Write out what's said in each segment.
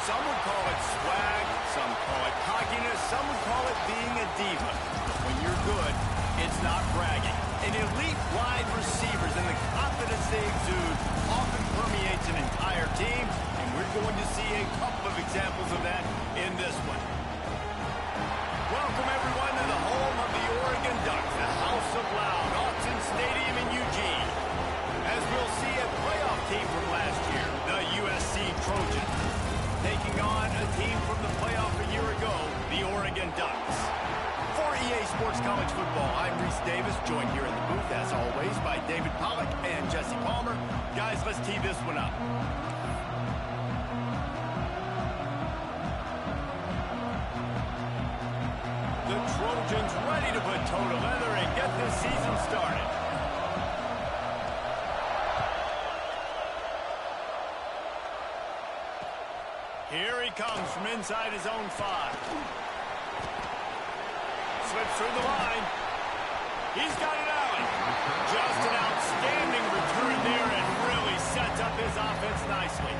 Some would call it swag, some call it cockiness, some would call it being a diva. But when you're good, it's not bragging. An elite wide receivers and the confidence they exude often permeates an entire team, and we're going to see a couple of examples of that in this one. Welcome, everyone, to the home of the Oregon Ducks, the House of Loud, Autzen Stadium in Eugene. As we'll see a playoff team from last year, the USC Trojans, taking on a team from the playoff a year ago, the Oregon Ducks. For EA Sports College Football, I'm Reese Davis, joined here in the booth, as always, by David Pollack and Jesse Palmer. Guys, let's tee this one up. The Trojans ready to put toe to leather and get this season started. Here he comes from inside his own 5. Slips through the line. He's got it out. Just an outstanding return there and really sets up his offense nicely.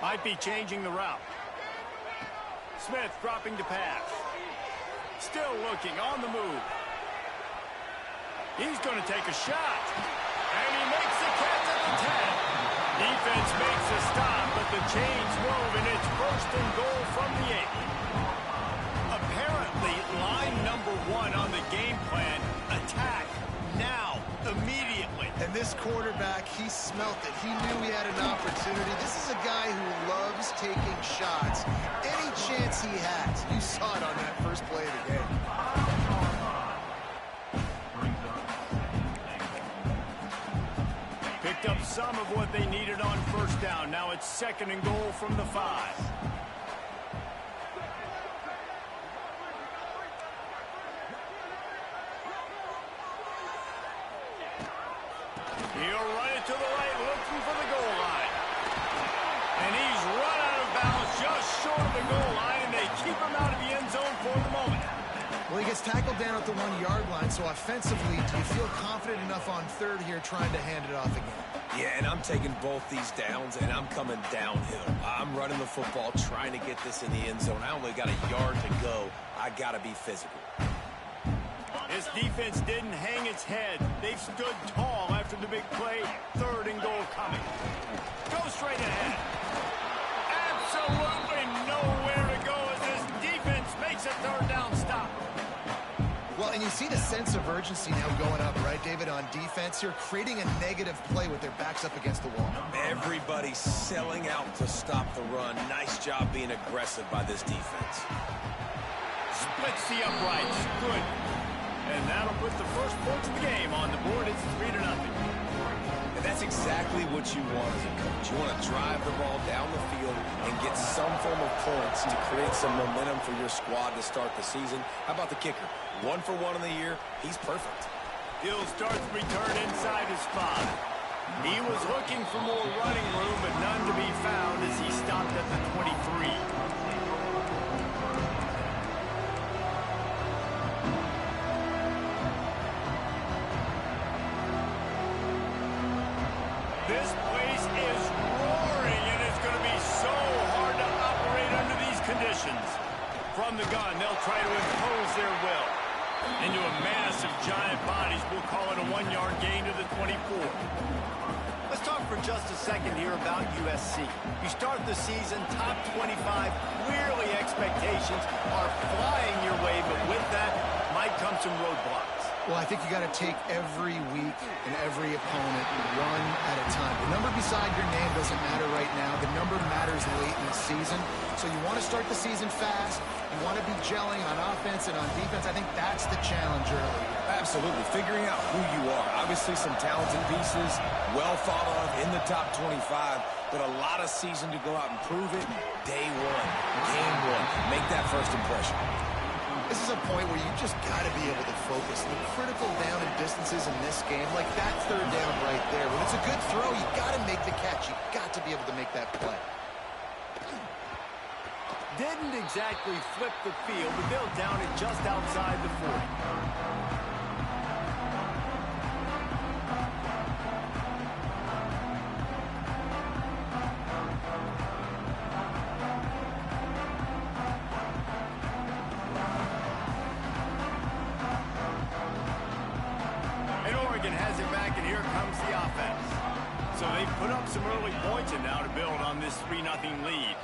Might be changing the route. Smith dropping to pass. Still looking on the move. He's going to take a shot. And he makes the catch at the 10. Defense makes a stop, but the chains wove, and it's first and goal from the 8. Apparently, line number 1 on the game plan, attack now, immediately. And this quarterback, he smelt it. He knew he had an opportunity. This is a guy who loves taking shots. Any chance he has. You saw it on that first play of the game. Picked up some of what they needed on first down. Now it's second and goal from the 5. He'll run it to the right, looking for the goal line. And he's run out of bounds just short of the goal line, and they keep him out of the end zone for the moment. Well, he gets tackled down at the 1-yard line, so offensively, do you feel confident enough on third here trying to hand it off again? Yeah, and I'm taking both these downs, and I'm coming downhill. I'm running the football, trying to get this in the end zone. I only got a yard to go. I got to be physical. This defense didn't hang its head. They've stood tall after the big play. Third and goal coming. Go straight ahead. Absolutely nowhere to go as this defense makes a third down stop. Well, and you see the sense of urgency now going up, right, David, on defense here, creating a negative play with their backs up against the wall. Everybody's selling out to stop the run. Nice job being aggressive by this defense. Splits the uprights. Good. And that'll put the first points of the game on the board. It's 3-0. And that's exactly what you want as a coach. You want to drive the ball down the field and get some form of points to create some momentum for your squad to start the season. How about the kicker? 1 for 1 in the year. He's perfect. Gill starts the return inside his 5. He was looking for more running room, but none to be found as he stopped at the 23. This place is roaring, and it's going to be so hard to operate under these conditions. From the gun, they'll try to impose their will. Into a mass of giant bodies, we'll call it a 1-yard gain to the 24. Let's talk for just a second here about USC. You start the season top 25. Clearly expectations are flying your way, but with that might come some roadblocks. Well, I think you got to take every week and every opponent one at a time. The number beside your name doesn't matter right now. The number matters late in the season. So you want to start the season fast. You want to be gelling on offense and on defense. I think that's the challenge early. Absolutely. Figuring out who you are. Obviously some talented pieces, well thought of in the top 25, but a lot of season to go out and prove it. Day 1, game 1. Make that first impression. This is a point where you just got to be able to focus. The critical down and distances in this game, like that third down right there. When it's a good throw, you got to make the catch. You got to be able to make that play. Didn't exactly flip the field, but they'll down it just outside the 40. Has it back, and here comes the offense. So they've put up some early points and now to build on this 3-0 lead.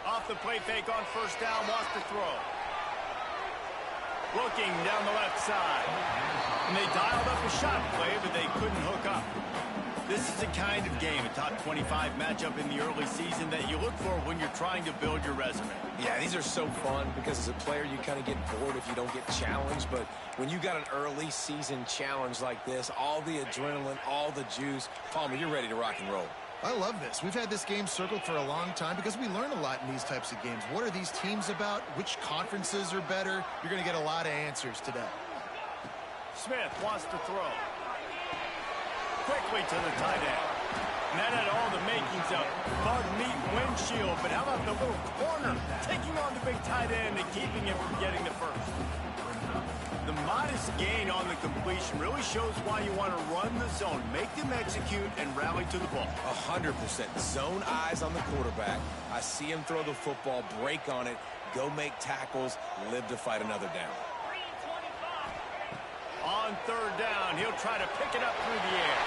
Off the play fake on first down, wants to throw. Looking down the left side. And they dialed up a shot play, but they couldn't hook up. This is the kind of game, a top 25 matchup in the early season, that you look for when you're trying to build your resume. Yeah, these are so fun because as a player, you kind of get bored if you don't get challenged. But when you got an early season challenge like this, all the adrenaline, all the juice, Palmer, you're ready to rock and roll. I love this. We've had this game circled for a long time because we learn a lot in these types of games. What are these teams about? Which conferences are better? You're going to get a lot of answers today. Smith wants to throw. Quickly to the tight end. And that had all the makings of bug meat windshield, but how about the little corner taking on the big tight end and keeping him from getting the first? The modest gain on the completion really shows why you want to run the zone, make them execute, and rally to the ball. 100%. Zone eyes on the quarterback. I see him throw the football, break on it, go make tackles, live to fight another down. On third down, he'll try to pick it up through the air.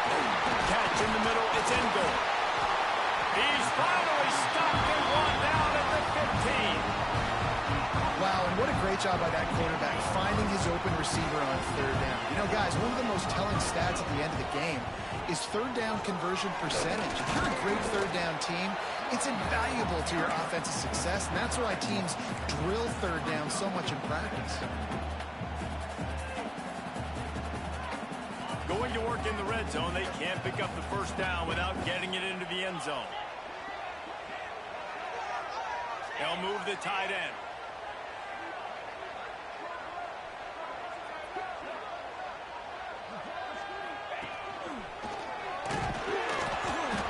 Catch in the middle, it's in goal. He's finally stopped and brought down at the 15. Wow, and what a great job by that quarterback finding his open receiver on third down. You know, guys, one of the most telling stats at the end of the game is third down conversion percentage. If you're a great third down team, it's invaluable to your offensive success, and that's why teams drill third down so much in practice. Going to work in the red zone, they can't pick up the first down without getting it into the end zone. They'll move the tight end.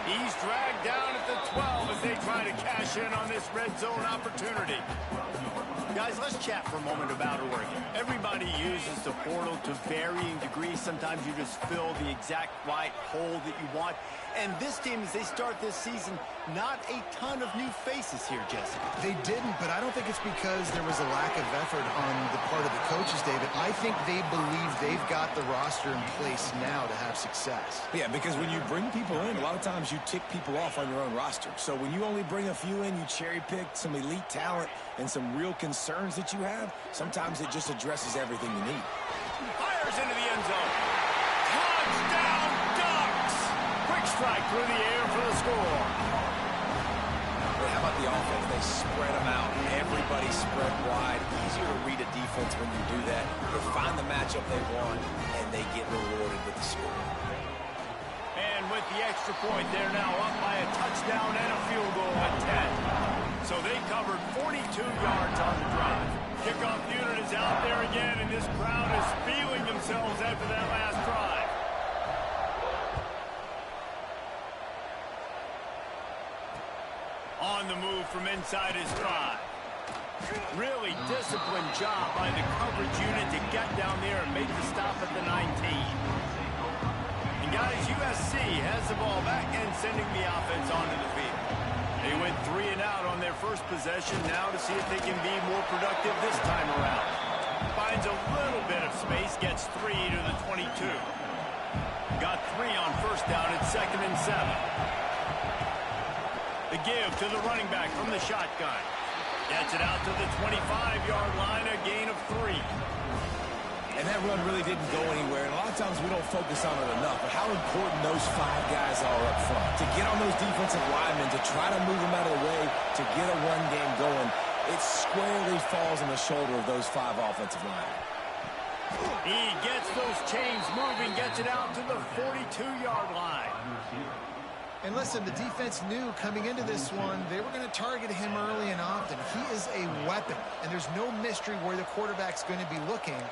He's dragged down at the 12 as they try to cash in on this red zone opportunity. Guys, let's chat for a moment about Oregon. Everybody uses the portal to varying degrees. Sometimes you just fill the exact right hole that you want. And this team, as they start this season, not a ton of new faces here, Jesse. They didn't, but I don't think it's because there was a lack of effort on the part of the coaches, David. I think they believe they've got the roster in place now to have success. Yeah, because when you bring people in, a lot of times you tick people off on your own roster. So when you only bring a few in, you cherry-pick some elite talent and some real concerns that you have, sometimes it just addresses everything you need. Fires into the end zone. Touchdown, Ducks! Quick strike through the air for the score. But how about the offense? They spread them out. Everybody spread wide. Easier to read a defense when you do that. They find the matchup they want, and they get rewarded with the score. And with the extra point, they're now up by a touchdown and a field goal at 10. So they covered 42 yards on the drive. Kickoff unit is out there again, and this crowd is feeling themselves after that last drive. On the move from inside his 5. Really disciplined job by the coverage unit to get down there and make the stop at the 19. And guys, USC has the ball back and sending the offense onto the field. They went 3 and out on their first possession, now to see if they can be more productive this time around. Finds a little bit of space, gets 3 to the 22. Got 3 on first down at 2nd and 7. The give to the running back from the shotgun. Gets it out to the 25-yard line, a gain of 3. And that run really didn't go anywhere. And a lot of times we don't focus on it enough. But how important those 5 guys are up front. To get on those defensive linemen, to try to move them out of the way, to get a run game going, it squarely falls on the shoulder of those 5 offensive linemen. He gets those chains moving, gets it out to the 42-yard line. And listen, the defense knew coming into this one, they were going to target him early and often. He is a weapon, and there's no mystery where the quarterback's going to be looking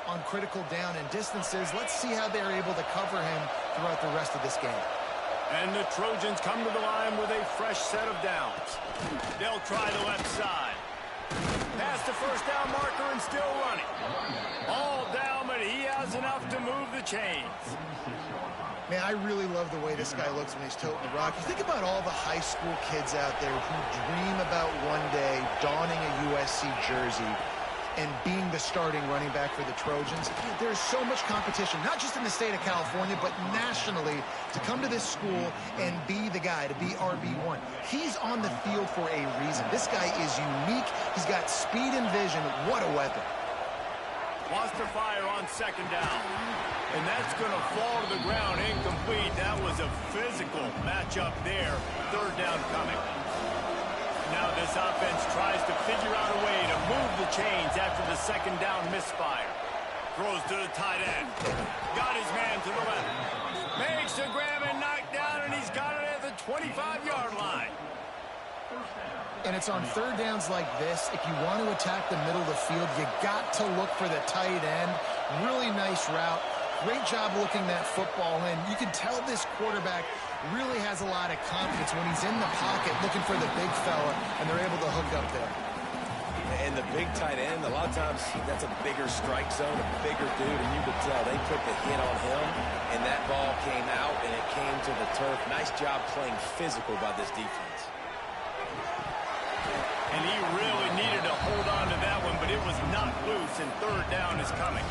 on critical down and distances. Let's see how they're able to cover him throughout the rest of this game. And the Trojans come to the line with a fresh set of downs. They'll try the left side. Past the first down marker and still running. All down, but he has enough to move the chains. Man, I really love the way this guy looks when he's toting the rock. You think about all the high school kids out there who dream about one day donning a USC jersey and being the starting running back for the Trojans. There's so much competition, not just in the state of California, but nationally, to come to this school and be the guy, to be RB1. He's on the field for a reason. This guy is unique. He's got speed and vision. What a weapon. Wants to fire on second down. And that's going to fall to the ground incomplete. That was a physical matchup there. Third down coming. Now this offense tries to figure out a way to move the chains after the second down misfire. Throws to the tight end. Got his man to the left. Makes a grab and knock down, and he's got it at the 25-yard line. And it's on third downs like this. If you want to attack the middle of the field, you got to look for the tight end. Really nice route. Great job looking that football in. You can tell this quarterback really has a lot of confidence when he's in the pocket looking for the big fella, and they're able to hook up there. And the big tight end, a lot of times that's a bigger strike zone, a bigger dude, and you could tell they put the hit on him, and that ball came out, and it came to the turf. Nice job playing physical by this defense. And he really needed to hold on to that one, but it was not loose, and third down is coming.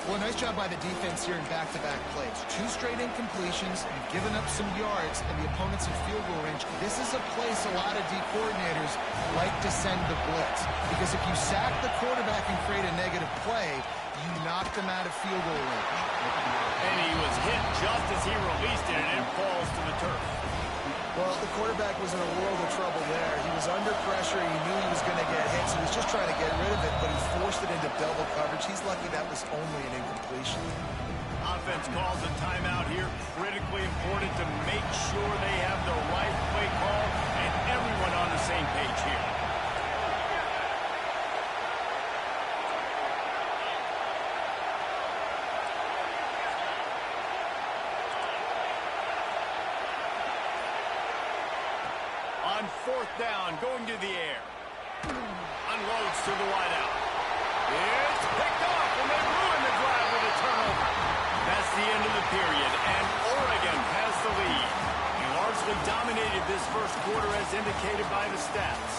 Well, nice job by the defense here in back-to-back plays. 2 straight incompletions, you've given up some yards, and the opponent's in field goal range. This is a place a lot of D coordinators like to send the blitz, because if you sack the quarterback and create a negative play, you knock them out of field goal range. And he was hit just as he released it, and it falls to the turf. Well, the quarterback was in a world of trouble there. He was under pressure. He knew he was going to get hit, so he was just trying to get rid of it, but he forced it into double coverage. He's lucky that was only an incompletion. Offense calls a timeout here. Critically important to make sure they have the right play call and everyone on the same page here. On fourth down, going to the air. Unloads to the wideout. It's picked off, and they ruin the drive with a turnover. That's the end of the period, and Oregon has the lead. He largely dominated this first quarter as indicated by the stats.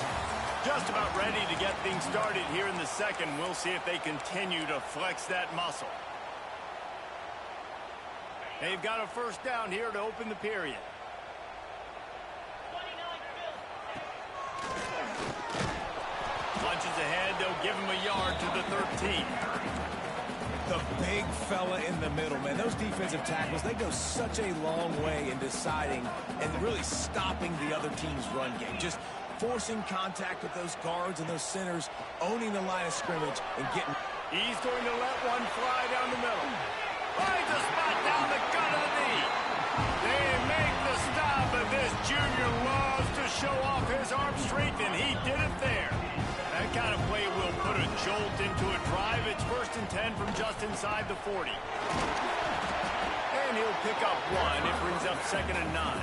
Just about ready to get things started here in the second. We'll see if they continue to flex that muscle. They've got a first down here to open the period. Punches ahead, they'll give him a yard to the 13. The big fella in the middle, man. Those defensive tackles, they go such a long way in deciding and really stopping the other team's run game. Just forcing contact with those guards and those centers, owning the line of scrimmage and getting... He's going to let one fly down the middle. Finds a spot down the gut of the knee. They make the stop, but this junior loves to show off his arm strength, and he did it there. That kind of play will put a jolt into a drive. It's 1st and 10 from just inside the 40. And he'll pick up one. It brings up 2nd and 9.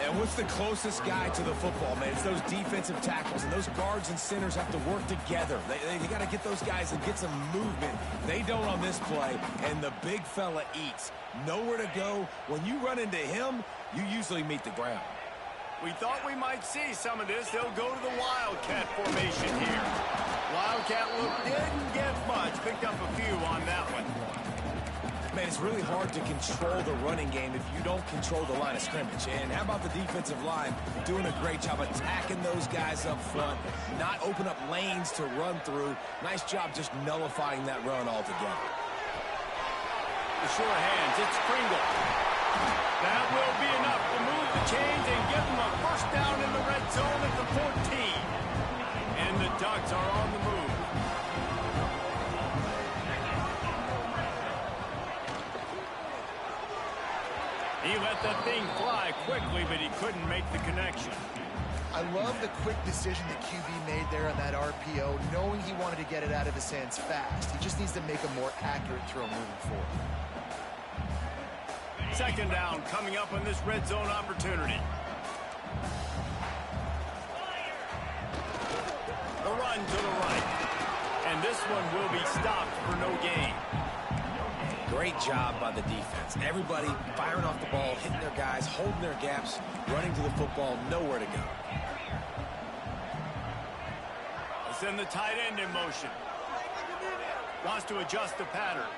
And what's the closest guy to the football, man? It's those defensive tackles, and those guards and centers have to work together. They got to get those guys and get some movement. They don't on this play, and the big fella eats. Nowhere to go. When you run into him, you usually meet the ground. We thought we might see some of this. They'll go to the Wildcat formation here. Wildcat look didn't get much. Picked up a few on that one. Man, it's really hard to control the running game if you don't control the line of scrimmage. And how about the defensive line doing a great job attacking those guys up front, not open up lanes to run through. Nice job just nullifying that run altogether. The sure hands, it's Pringle. That will be enough to move the chains and give them a first down in the red zone at the 14. And the Ducks are on the move. He let that thing fly quickly, but he couldn't make the connection. I love the quick decision that QB made there on that RPO, knowing he wanted to get it out of his hands fast. He just needs to make a more accurate throw moving forward. Second down coming up on this red zone opportunity. The run to the right. And this one will be stopped for no gain. Great job by the defense. Everybody firing off the ball, hitting their guys, holding their gaps, running to the football, nowhere to go. Send the tight end in motion. Wants to adjust the pattern.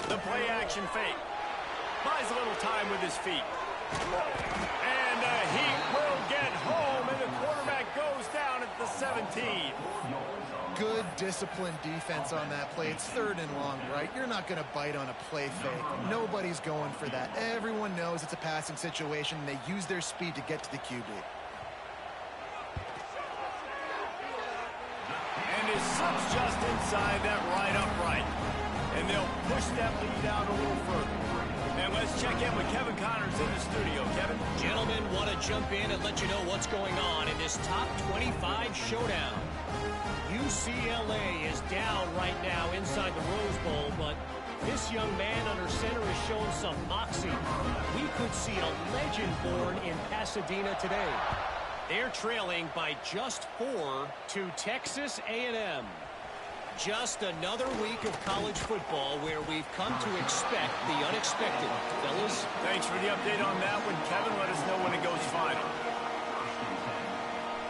The play action fake. Buys a little time with his feet. And he will get home, and the quarterback goes down at the 17. Good disciplined defense on that play. It's 3rd and long, right? You're not going to bite on a play fake. Nobody's going for that. Everyone knows it's a passing situation, and they use their speed to get to the QB. And his sub's just inside that right upright. And they'll push that lead out a little further. And let's check in with Kevin Connors in the studio. Kevin? Gentlemen, want to jump in and let you know what's going on in this top 25 showdown. UCLA is down right now inside the Rose Bowl, but this young man under center is showing some moxie. We could see a legend born in Pasadena today. They're trailing by just 4 to Texas A&M. Just another week of college football where we've come to expect the unexpected. Fellas? Thanks for the update on that one, Kevin. Let us know when it goes final.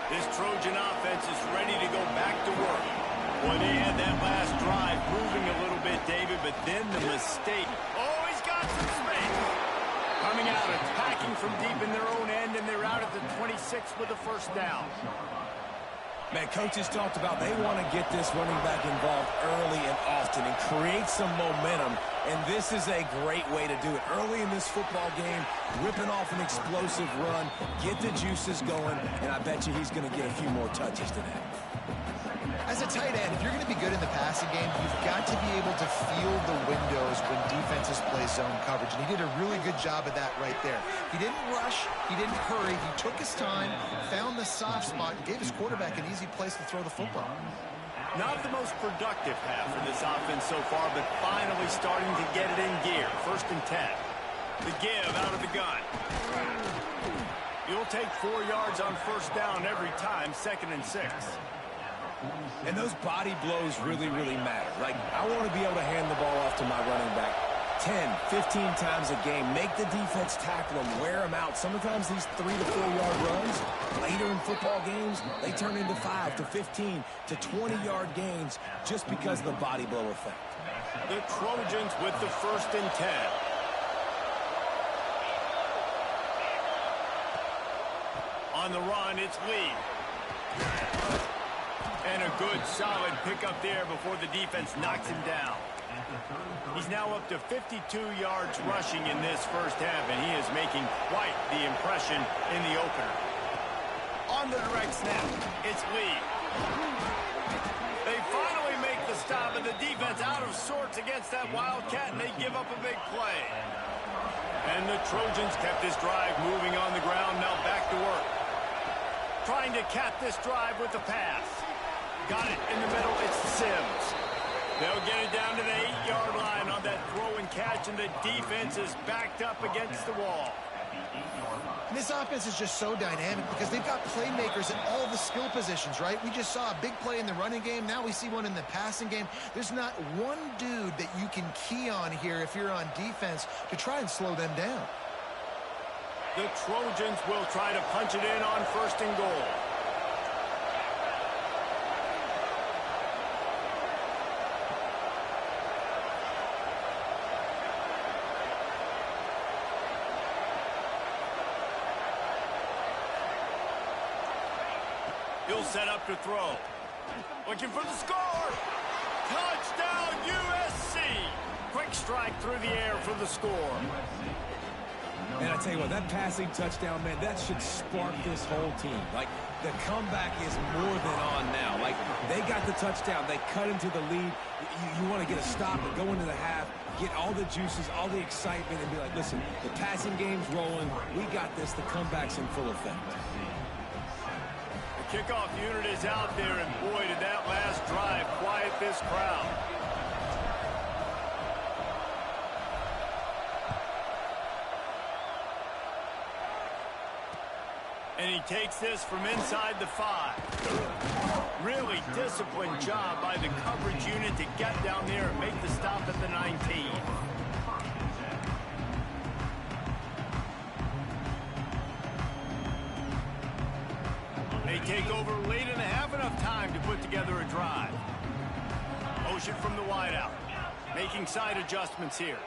This Trojan offense is ready to go back to work. Well, they had that last drive moving a little bit, David, but then the mistake. Oh, he's got some space. Coming out, attacking from deep in their own end, and they're out at the 26 with the first down. Man, coaches talked about they want to get this running back involved early and often and create some momentum, and this is a great way to do it. Early in this football game, ripping off an explosive run, get the juices going, and I bet you he's going to get a few more touches today. As a tight end, if you're going to be good in the passing game, you've got to be able to feel the windows when defenses play zone coverage. And he did a really good job of that right there. He didn't rush. He didn't hurry. He took his time, found the soft spot, and gave his quarterback an easy place to throw the football. Not the most productive half for this offense so far, but finally starting to get it in gear. 1st and 10. The give out of the gun. You'll take 4 yards on 1st down every time, 2nd and 6. And those body blows really, really matter. Like, I want to be able to hand the ball off to my running back 10, 15 times a game. Make the defense tackle them, wear them out. Sometimes these 3 to 4 yard runs, later in football games, they turn into 5 to 15 to 20 yard gains just because of the body blow effect. The Trojans with the 1st and 10. On the run, it's Lee. And a good, solid pickup there before the defense knocks him down. He's now up to 52 yards rushing in this 1st half, and he is making quite the impression in the opener. On the direct snap, it's Lee. They finally make the stop, and the defense out of sorts against that Wildcat, and they give up a big play. And the Trojans kept this drive moving on the ground, now back to work. Trying to cap this drive with the pass. Got it in the middle, it's Sims. They'll get it down to the 8-yard line on that throw and catch, and the defense is backed up against the wall. And this offense is just so dynamic because they've got playmakers at all the skill positions, right? We just saw a big play in the running game. Now we see one in the passing game. There's not one dude that you can key on here if you're on defense to try and slow them down. The Trojans will try to punch it in on 1st and goal. He'll set up to throw. Looking for the score. Touchdown, USC. Quick strike through the air for the score. And I tell you what, that passing touchdown, man, that should spark this whole team. Like, the comeback is more than on now. Like, they got the touchdown. They cut into the lead. You want to get a stop and go into the half, get all the juices, all the excitement, and be like, listen, the passing game's rolling. We got this. The comeback's in full effect. The kickoff unit is out there, and boy, did that last drive quiet this crowd. And he takes this from inside the 5. Really disciplined job by the coverage unit to get down there and make the stop at the 19. They take over late in the half, enough time to put together a drive. Motion from the wideout. Making side adjustments here.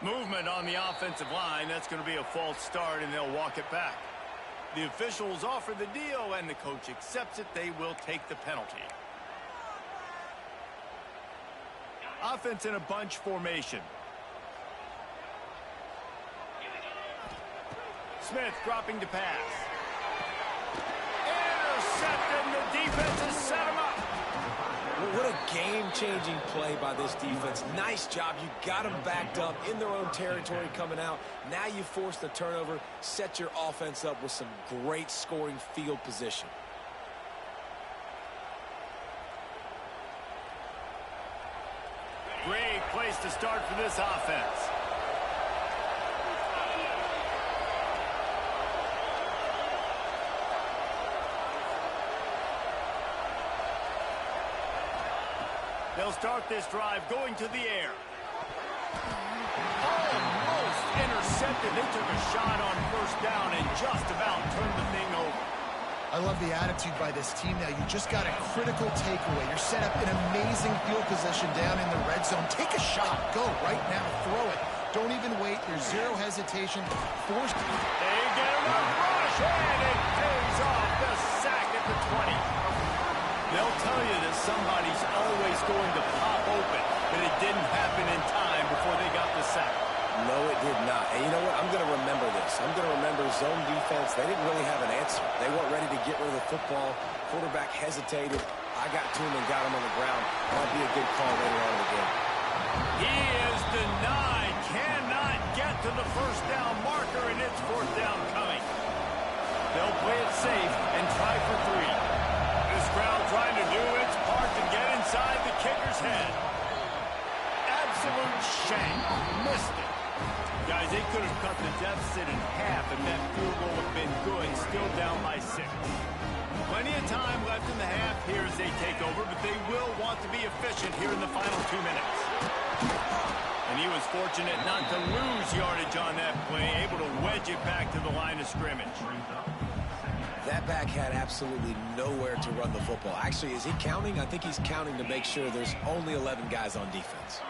Movement on the offensive line. That's going to be a false start, and they'll walk it back. The officials offer the deal, and the coach accepts it. They will take the penalty. Offense in a bunch formation. Smith dropping to pass. Intercepted, the defense has set him up. What a game-changing play by this defense. Nice job. You got them backed up in their own territory coming out. Now you force the turnover, set your offense up with some great scoring field position. Great place to start for this offense. They'll start this drive going to the air. Almost intercepted. They took a shot on first down and just about turned the thing over. I love the attitude by this team now. You just got a critical takeaway. You're set up in amazing field position down in the red zone. Take a shot. Go right now. Throw it. Don't even wait. There's zero hesitation. Forced. They get him a rush, and it pays off. The sack at the 20. They'll tell you that somebody's always going to pop open, but it didn't happen in time before they got the sack. No, it did not. And you know what? I'm going to remember this. I'm going to remember zone defense. They didn't really have an answer. They weren't ready to get rid of the football. Quarterback hesitated. I got to him and got him on the ground. Might be a good call later on in the game. He is denied. Cannot get to the first down marker, and it's fourth down coming. They'll play it safe and try for 3. This crowd trying to do its part to get inside the kicker's head. Absolute shank. Missed it. Guys, they could have cut the deficit in half, and that field goal would have been good. Still down by 6. Plenty of time left in the half here as they take over, but they will want to be efficient here in the final 2 minutes. And he was fortunate not to lose yardage on that play, able to wedge it back to the line of scrimmage. That back had absolutely nowhere to run the football. Actually, is he counting? I think he's counting to make sure there's only 11 guys on defense.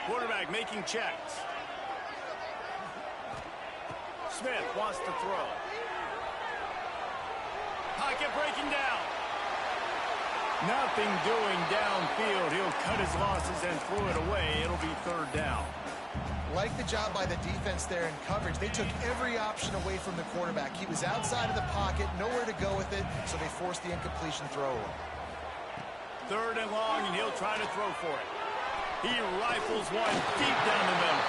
Quarterback making checks. Smith wants to throw. Pocket breaking down. Nothing doing downfield. He'll cut his losses and throw it away. It'll be third down. Like the job by the defense there in coverage. They took every option away from the quarterback. He was outside of the pocket, nowhere to go with it, so they forced the incompletion throw. Third and long, and he'll try to throw for it. He rifles one deep down the middle.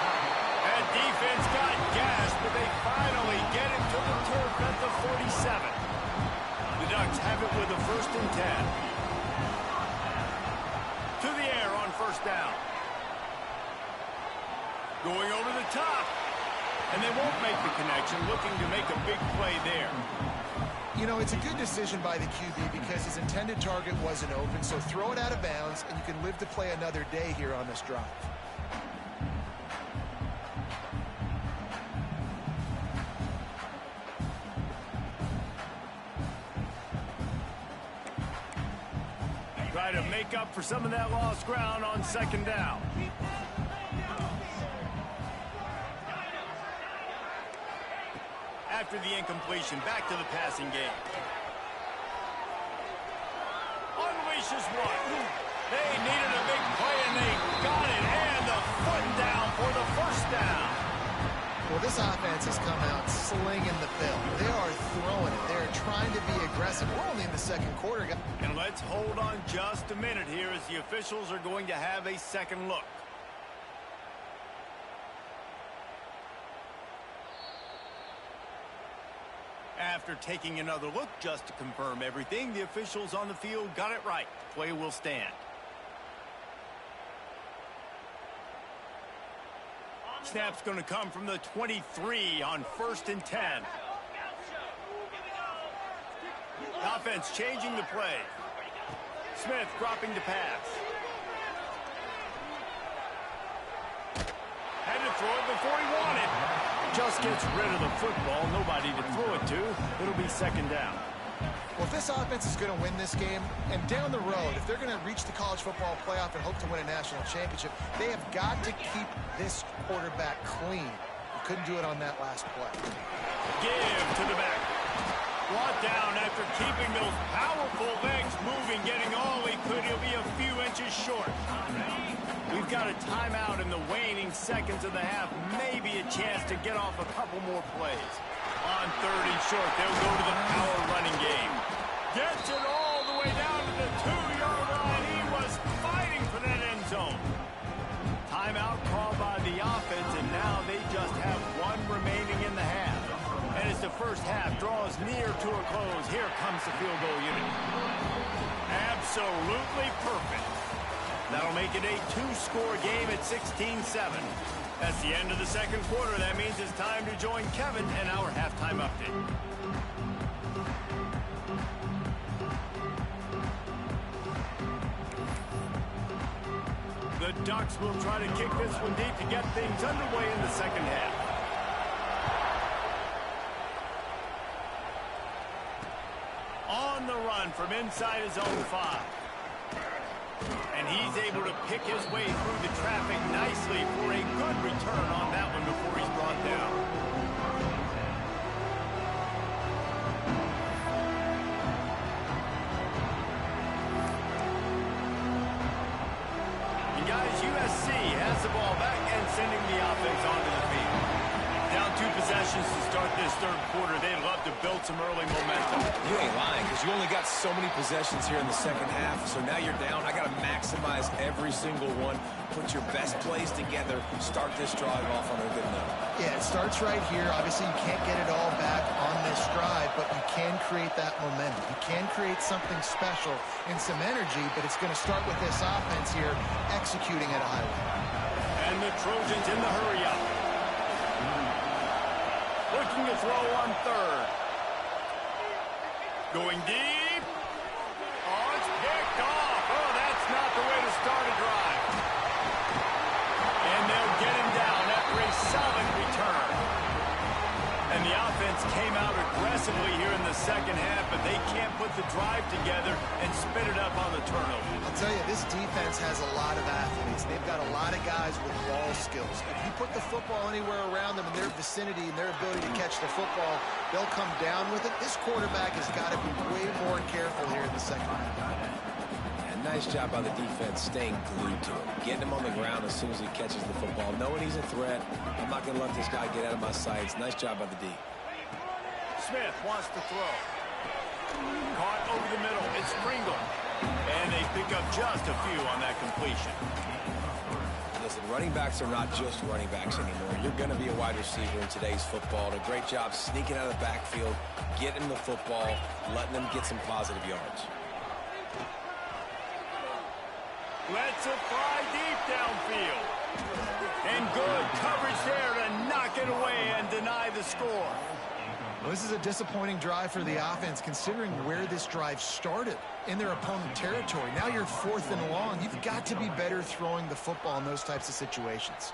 That defense got gashed, but they finally get him to the turf at the 47. The Ducks have it with a 1st and 10. To the air on first down. Going over the top. And they won't make the connection, looking to make a big play there. You know, it's a good decision by the QB because his intended target wasn't open, so throw it out of bounds, and you can live to play another day here on this drive. Try to make up for some of that lost ground on second down. After the incompletion, back to the passing game. Unleashes one. They needed a big play, and they got it. And the foot down for the first down. Well, this offense has come out slinging the film. They are throwing it. They're trying to be aggressive. We're only in the second quarter. And let's hold on just a minute here as the officials are going to have a second look. After taking another look just to confirm everything, the officials on the field got it right. Play will stand. snap's going to come from the 23 on 1st and 10. Offense changing the play. Smith dropping the pass. Had to throw it before he wanted. Just gets rid of the football. Nobody to throw it to. It'll be 2nd down. Well, if this offense is going to win this game, and down the road, if they're going to reach the college football playoff and hope to win a national championship, they have got to keep this quarterback clean. He couldn't do it on that last play. Give to the back. Brought down after keeping those powerful legs moving, getting all he could. He'll be a few inches short. We've got a timeout in the waning seconds of the half. Maybe a chance to get off a couple more plays. On 3rd and short, they'll go to the power running game. Gets it all the way down to the 2-yard line. He was fighting for that end zone. Timeout called by the offense, and now they just have one remaining in the half. And as the first half draws near to a close, here comes the field goal unit. Absolutely perfect. That'll make it a 2-score game at 16-7. That's the end of the 2nd quarter. That means it's time to join Kevin and our halftime update. The Ducks will try to kick this one deep to get things underway in the 2nd half. On the run from inside his own 5. And he's able to pick his way through the traffic nicely for a good return on that one before he's brought down. And guys, USC has the ball back and sending the offense onto the field. Down 2 possessions to start this 3rd quarter. They'd love to build some early momentum. You ain't lying, because you only got so many possessions here in the 2nd half, so now you're down. I got to maximize every single one. Put your best plays together. Start this drive off on a good note. Yeah, it starts right here. Obviously, you can't get it all back on this drive, but you can create that momentum. You can create something special and some energy, but it's going to start with this offense here executing at a high level. And the Trojans in the hurry-up. Looking to throw on 3rd. Going deep. Oh, it's picked off. Oh, that's not the way to start a drive. And they'll get him down after a solid return. And the offense came out aggressively here in the 2nd half, but they can't put the drive together and spit it up on the turnover. I'll tell you, this defense has a lot of athletes. They've got a lot of guys with ball skills. If you put the football anywhere around them in their vicinity and their ability to catch the football, they'll come down with it. This quarterback has got to be way more careful here in the 2nd half. And nice job by the defense staying glued to him. Getting him on the ground as soon as he catches the football. Knowing he's a threat. I'm not going to let this guy get out of my sights. Nice job by the D. Smith wants to throw. Caught over the middle. It's Pringle. And they pick up just a few on that completion. Listen, running backs are not just running backs anymore. You're going to be a wide receiver in today's football. And a great job sneaking out of the backfield, getting the football, letting them get some positive yards. Lets it fly deep downfield. And good coverage there to knock it away and deny the score. Well, this is a disappointing drive for the offense, considering where this drive started in their opponent territory. Now you're 4th and long. You've got to be better throwing the football in those types of situations.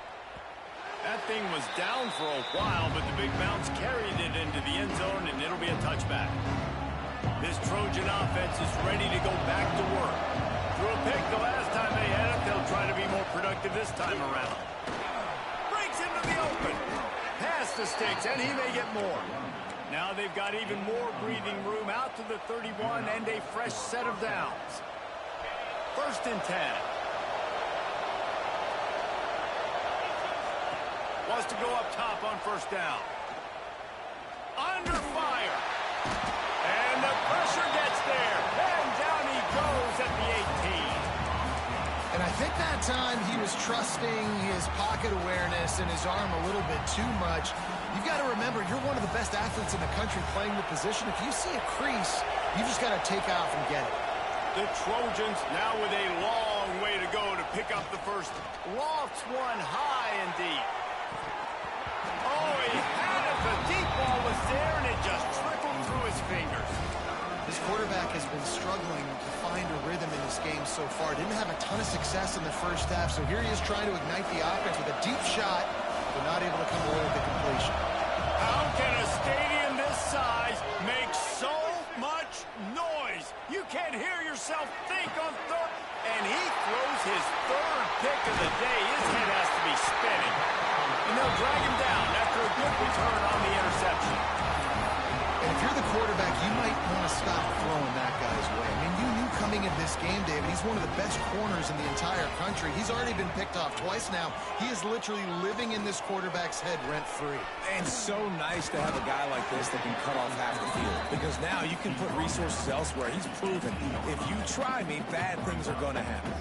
That thing was down for a while, but the big bounce carried it into the end zone, and it'll be a touchback. This Trojan offense is ready to go back to work. Threw a pick the last time they had it. They'll try to be more productive this time around. Breaks into the open. Past the sticks, and he may get more. Now they've got even more breathing room out to the 31 and a fresh set of downs. 1st and 10. Wants to go up top on 1st down. Under fire. And the pressure gets there. And down he goes at the 18. And I think that time he was trusting his pocket awareness and his arm a little bit too much. You've got to remember, you're one of the best athletes in the country playing the position. If you see a crease, you just got to take off and get it. The Trojans now with a long way to go to pick up the first. Lofts one high and deep. This quarterback has been struggling to find a rhythm in this game so far. Didn't have a ton of success in the first half, so here he is trying to ignite the offense with a deep shot, but not able to come away with the completion. How can a stadium this size make so much noise? You can't hear yourself think on third. And he throws his third pick of the day. His head has to be spinning. And they'll drag him down after a good return on the interception. And if you're the quarterback, you might want to stop throwing that guy's way. I mean, you knew coming into this game, David, he's one of the best corners in the entire country. He's already been picked off twice now. He is literally living in this quarterback's head rent-free. And so nice to have a guy like this that can cut off half the field. Because now you can put resources elsewhere. He's proven, if you try me, bad things are going to happen.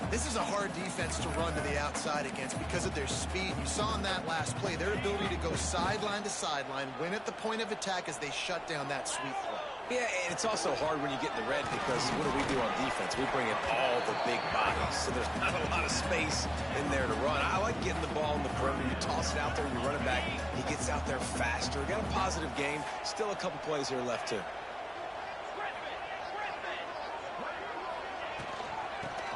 This is a hard defense to run to the outside against because of their speed. You saw in that last play, their ability to go sideline to sideline, win at the point of attack as they shut down that sweep play. Yeah, and it's also hard when you get in the red because what do on defense? We bring in all the big bodies, so there's not a lot of space in there to run. I like getting the ball in the perimeter. You toss it out there, you run it back. He gets out there faster. Got a positive game. Still a couple plays here left, too.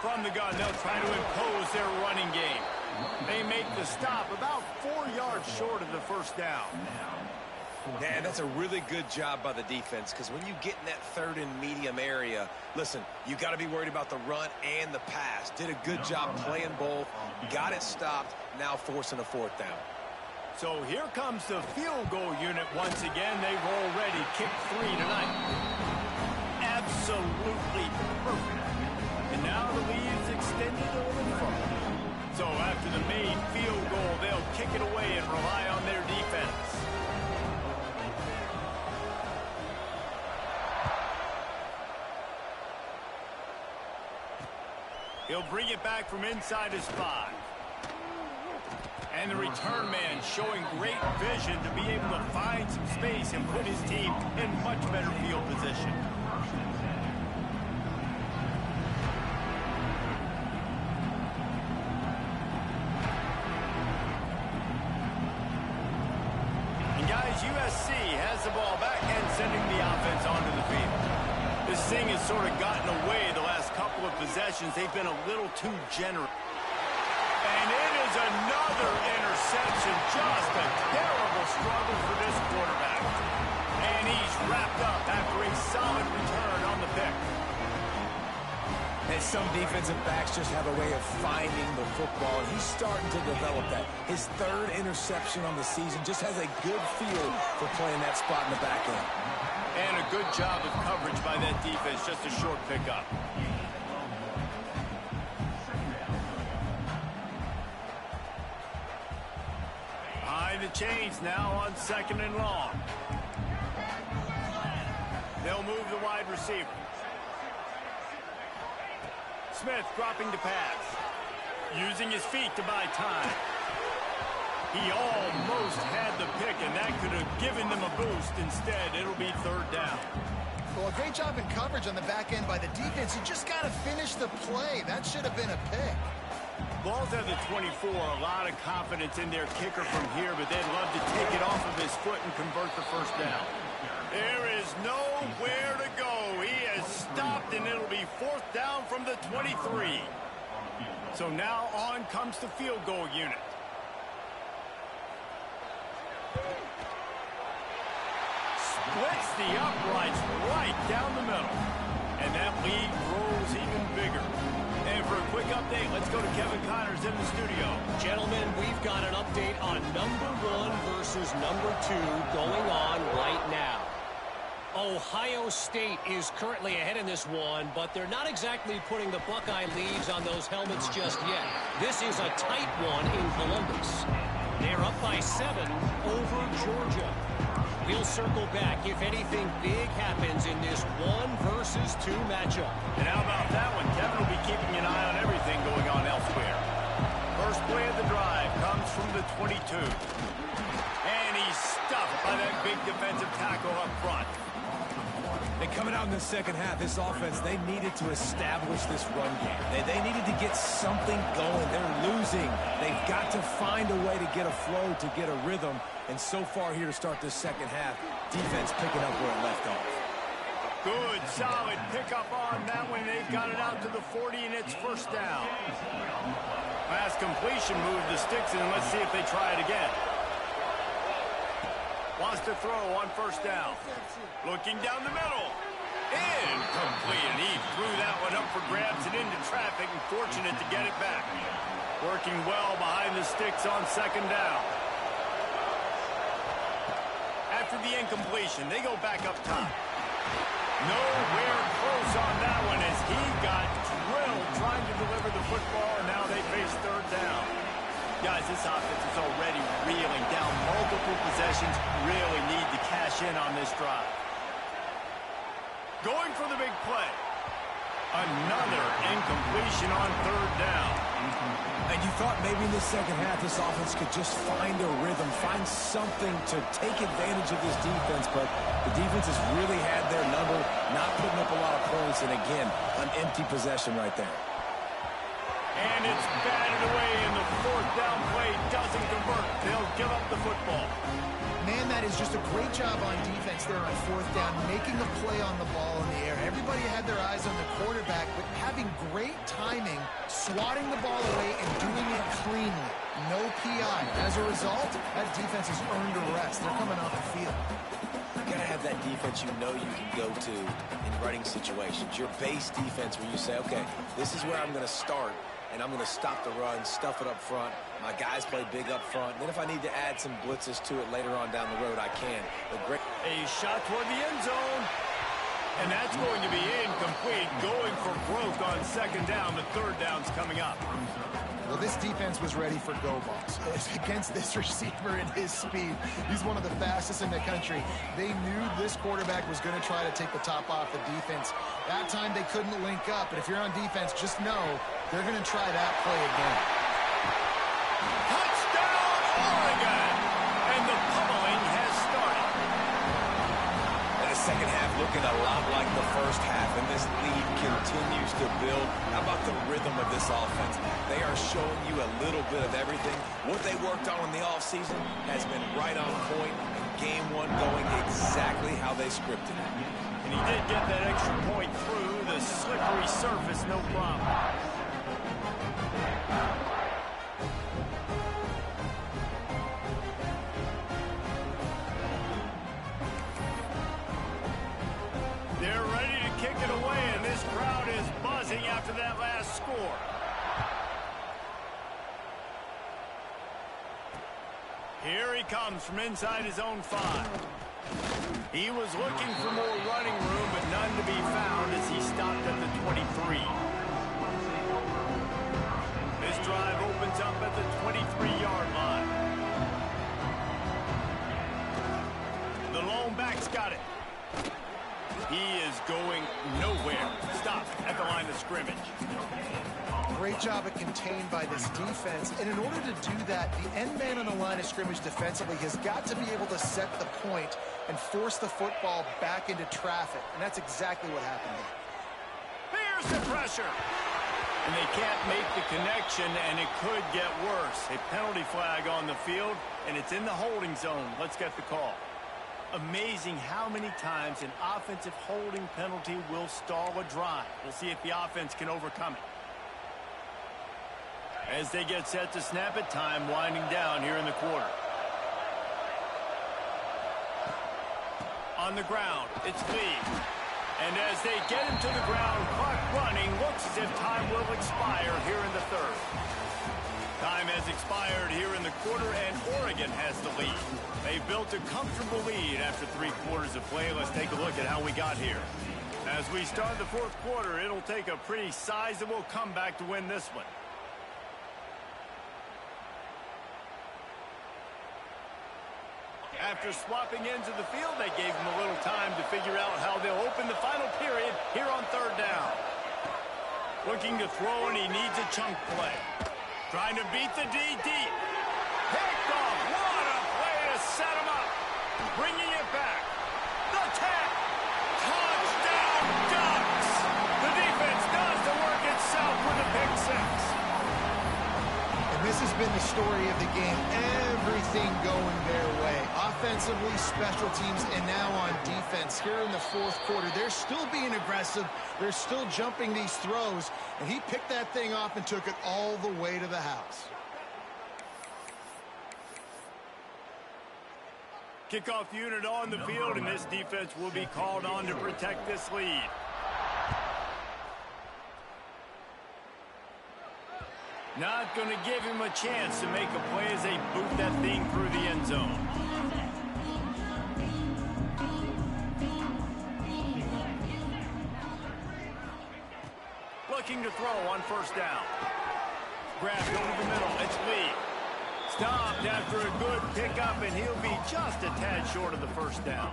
From the gun, they'll try to impose their running game. They make the stop about 4 yards short of the first down. Yeah, that's a really good job by the defense because when you get in that third and medium area, listen, you got to be worried about the run and the pass. Did a good job playing both, got it stopped, now forcing a fourth down. So here comes the field goal unit once again. They've already kicked 3 tonight. Absolutely perfect. And now the lead's extended a little further. So after the made field goal, they'll kick it away and rely on their defense. He'll bring it back from inside his 5. And the return man showing great vision to be able to find some space and put his team in much better field position. USC has the ball back and sending the offense onto the field. This thing has sort of gotten away the last couple of possessions. They've been a little too generous. And it is another interception. Just a terrible struggle for this quarterback. And he's wrapped up after a solid return on the pick. And some defensive backs just have a way of finding the football, and he's starting to develop that. His third interception on the season just has a good feel for playing that spot in the back end. And a good job of coverage by that defense, just a short pickup. Behind the chains now on 2nd and long. They'll move the wide receiver. Smith dropping to pass. Using his feet to buy time. He almost had the pick, and that could have given them a boost. Instead, it'll be 3rd down. Well, a great job in coverage on the back end by the defense. You just got to finish the play. That should have been a pick. Ball's at the 24. A lot of confidence in their kicker from here, but they'd love to take it off of his foot and convert the first down. There is nowhere to go. He has stopped, and it'll be 4th down from the 23. So now on comes the field goal unit. Splits the uprights right down the middle. And that lead grows even bigger. And for a quick update, let's go to Kevin Connors in the studio. Gentlemen, we've got an update on number 1 versus number 2 going on right now. Ohio State is currently ahead in this one, but they're not exactly putting the Buckeye leads on those helmets just yet. This is a tight one in Columbus. They're up by 7 over Georgia. We'll circle back if anything big happens in this 1 versus 2 matchup. And how about that one? Kevin will be keeping an eye on everything going on elsewhere. First play of the drive comes from the 22. And he's stuffed by that big defensive tackle up front. And coming out in the second half, this offense, they needed to establish this run game. They needed to get something going. They're losing. They've got to find a way to get a flow, to get a rhythm. And so far here to start this second half, defense picking up where it left off. Good, solid pickup on that one. They've got it out to the 40, and it's first down. Pass completion, move the sticks, and let's see if they try it again. Wants to throw on first down. Looking down the middle. Incomplete, and he threw that one up for grabs and into traffic, and fortunate to get it back. Working well behind the sticks on second down. After the incompletion, they go back up top. Nowhere close on that one as he got drilled trying to deliver the football, and now they face third down. Guys, this offense is already reeling down multiple possessions. Really need to cash in on this drive. Going for the big play. Another incompletion on third down. And you thought maybe in the second half this offense could just find a rhythm, find something to take advantage of this defense, but the defense has really had their number, not putting up a lot of points, and again, an empty possession right there. And it's batted away, and the fourth down play doesn't convert. They'll give up the football. Man, that is just a great job on defense there on fourth down, making a play on the ball in the air. Everybody had their eyes on the quarterback, but having great timing, swatting the ball away, and doing it cleanly. No PI. As a result, that defense has earned a rest. They're coming off the field. You gotta have that defense you know you can go to in running situations. Your base defense where you say, okay, this is where I'm going to start, and I'm going to stop the run, stuff it up front. My guys play big up front. Then if I need to add some blitzes to it later on down the road, I can. A shot toward the end zone. And that's going to be incomplete. Going for broke on second down. The third down's coming up. Well, this defense was ready for go balls. Against this receiver and his speed, he's one of the fastest in the country. They knew this quarterback was going to try to take the top off the defense. That time they couldn't link up, but if you're on defense, just know they're going to try that play again. Touchdown, Oregon! And the pummeling has started. And the second half looking a lot like the first half, and this lead continues to build. How about the rhythm of this offense? They are showing you a little bit of everything. What they worked on in the offseason has been right on point, and game one going exactly how they scripted it. And he did get that extra point through the slippery surface, no problem. They're ready to kick it away, and this crowd is buzzing after that last score. Here he comes from inside his own 5. He was looking for more running room, but none to be found as he stopped at the 23. This drive opens up at the 23-yard line. The lone back's got it. He is going nowhere. Stop at the line of scrimmage. Great job of contained by this defense. And in order to do that, the end man on the line of scrimmage defensively has got to be able to set the point and force the football back into traffic. And that's exactly what happened there. Here's the pressure. And they can't make the connection, and it could get worse. A penalty flag on the field, and it's in the holding zone. Let's get the call. Amazing how many times an offensive holding penalty will stall a drive. We'll see if the offense can overcome it. As they get set to snap it, time winding down here in the quarter. On the ground, it's Lee. And as they get him to the ground, clock running, looks as if time will expire here in the third. Time has expired here in the quarter, and Oregon has the lead. They built a comfortable lead after 3 quarters of play. Let's take a look at how we got here. As we start the fourth quarter, it'll take a pretty sizable comeback to win this one. After swapping ends of the field, they gave him a little time to figure out how they'll open the final period here on third down. Looking to throw, and he needs a chunk play. Trying to beat the D deep. Picked off. What a play to set him up. Bringing it back. The tap. Touchdown, Ducks. The defense does the work itself with a pick 6. And this has been the story of the game. Everything going their way. offensively, special teams, and now on defense here in the fourth quarter. They're still being aggressive. They're still jumping these throws, and he picked that thing off and took it all the way to the house. Kickoff unit on the field, and this defense will be called on to protect this lead. Not going to give him a chance to make a play as they boot that thing through the end zone. Looking to throw on first down. Grabbed over the middle. It's Lee. Stopped after a good pickup, and he'll be just a tad short of the first down.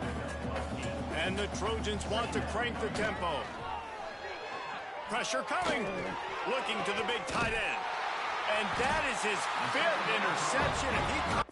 And the Trojans want to crank the tempo. Pressure coming. Looking to the big tight end. And that is his 5th interception. And he